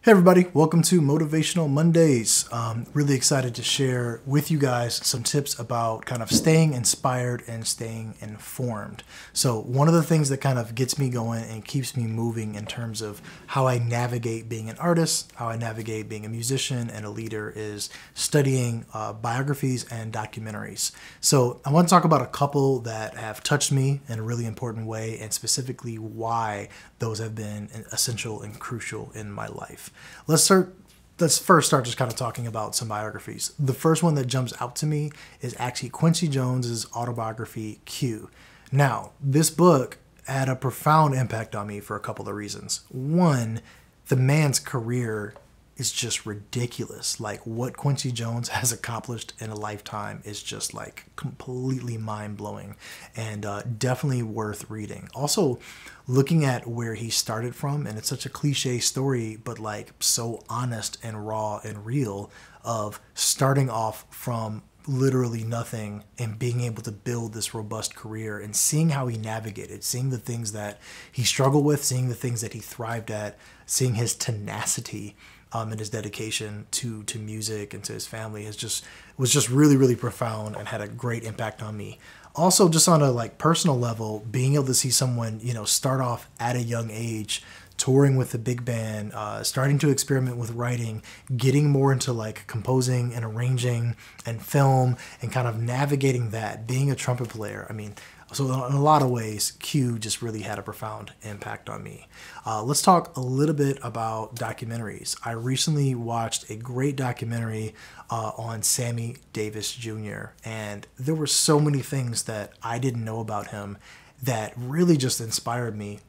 Hey everybody, welcome to Motivational Mondays. Really excited to share with you guys some tips about kind of staying inspired and staying informed. So one of the things that kind of gets me going and keeps me moving in terms of how I navigate being an artist, how I navigate being a musician and a leader is studying biographies and documentaries. So I want to talk about a couple that have touched me in a really important way and specifically why those have been essential and crucial in my life. Let's first start just kind of talking about some biographies. The first one that jumps out to me is actually Quincy Jones's autobiography, Q. Now, this book had a profound impact on me for a couple of reasons. One, the man's career is just ridiculous. Like what Quincy Jones has accomplished in a lifetime is just like completely mind-blowing and definitely worth reading. Also, looking at where he started from, and it's such a cliche story, but like so honest and raw and real of starting off from literally nothing and being able to build this robust career and seeing how he navigated, seeing the things that he struggled with, seeing the things that he thrived at, seeing his tenacity and his dedication to music and to his family was just really profound and had a great impact on me. Also, just on a like personal level, being able to see someone, start off at a young age, touring with the big band, starting to experiment with writing, getting more into like composing and arranging and film and kind of navigating that, being a trumpet player. So in a lot of ways, Q just really had a profound impact on me. Let's talk a little bit about documentaries. I recently watched a great documentary on Sammy Davis Jr. And there were so many things that I didn't know about him that really just inspired me.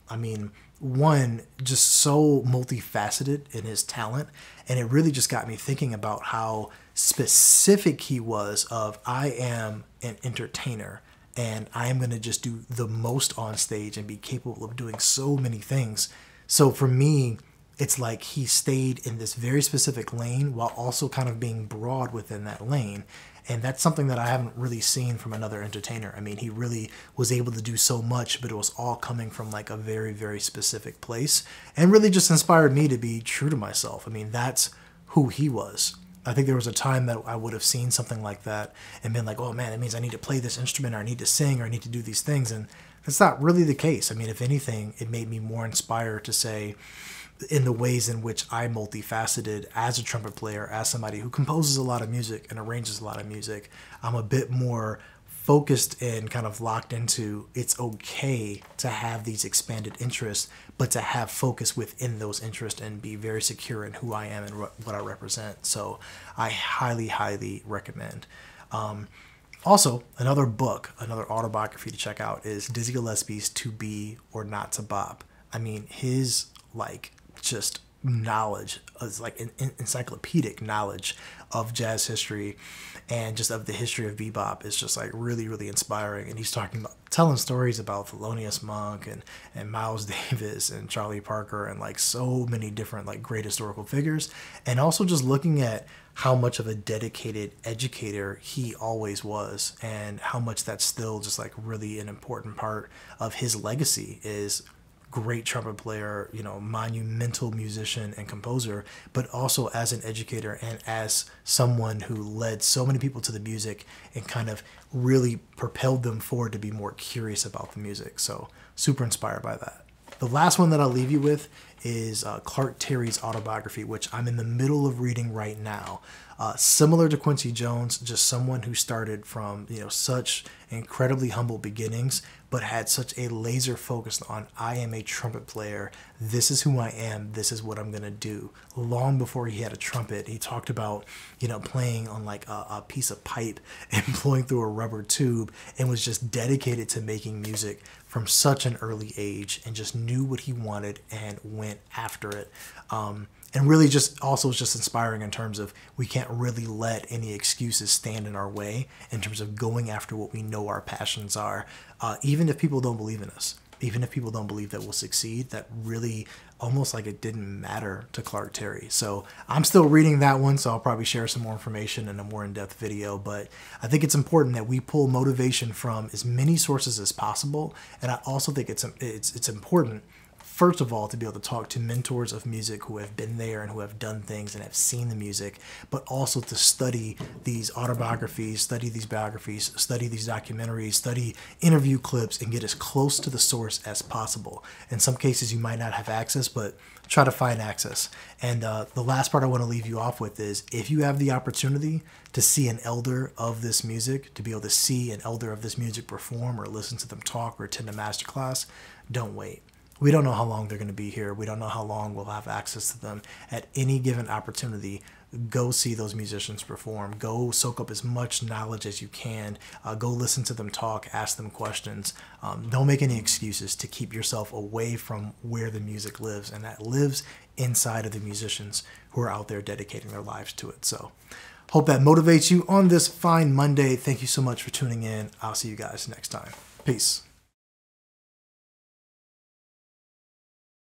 One, just so multifaceted in his talent. And it really just got me thinking about how specific he was of, I am an entertainer. And I am going to just do the most on stage and be capable of doing so many things. So for me, it's like he stayed in this very specific lane while also kind of being broad within that lane. And that's something that I haven't really seen from another entertainer. He really was able to do so much, but it was all coming from like a very specific place and really just inspired me to be true to myself. That's who he was. I think there was a time that I would have seen something like that and been like, oh man, it means I need to play this instrument or I need to sing or I need to do these things. And that's not really the case. If anything, it made me more inspired to say in the ways in which I'm multifaceted as a trumpet player, as somebody who composes a lot of music and arranges a lot of music, I'm a bit more focused and kind of locked into it's okay to have these expanded interests, but to have focus within those interests and be very secure in who I am and what I represent. So I highly recommend. Also, another book, another autobiography to check out is Dizzy Gillespie's To Be or Not to Bop. His just knowledge is like encyclopedic knowledge of jazz history and just of the history of bebop is just like really inspiring. And he's telling stories about Thelonious Monk and Miles Davis and Charlie Parker and like so many different like great historical figures, and also just looking at how much of a dedicated educator he always was and how much that's still just like really an important part of his legacy is great trumpet player, monumental musician and composer, but also as an educator and as someone who led so many people to the music and kind of really propelled them forward to be more curious about the music. So super inspired by that. The last one that I'll leave you with is Clark Terry's Autobiography, which I'm in the middle of reading right now. Similar to Quincy Jones, just someone who started from such incredibly humble beginnings, but had such a laser focus on I am a trumpet player. This is who I am. This is what I'm gonna do. Long before he had a trumpet, he talked about playing on like a piece of pipe and blowing through a rubber tube, and was just dedicated to making music from such an early age and just knew what he wanted and went after it. And really just also is just inspiring in terms of we can't really let any excuses stand in our way in terms of going after what we know our passions are, even if people don't believe in us, even if people don't believe that we'll succeed. That really almost like it didn't matter to Clark Terry. So I'm still reading that one, so I'll probably share some more information in a more in-depth video, but I think it's important that we pull motivation from as many sources as possible. And I also think it's important first of all, to be able to talk to mentors of music who have been there and who have done things and have seen the music, but also to study these autobiographies, study these biographies, study these documentaries, study interview clips, and get as close to the source as possible. In some cases, you might not have access, but try to find access. And the last part I want to leave you off with is, if you have the opportunity to see an elder of this music, to be able to see an elder of this music perform or listen to them talk or attend a masterclass, don't wait. We don't know how long they're going to be here. We don't know how long we'll have access to them. At any given opportunity, go see those musicians perform. Go soak up as much knowledge as you can. Go listen to them talk, ask them questions. Don't make any excuses to keep yourself away from where the music lives, and that lives inside of the musicians who are out there dedicating their lives to it. So hope that motivates you on this fine Monday. Thank you so much for tuning in. I'll see you guys next time. Peace.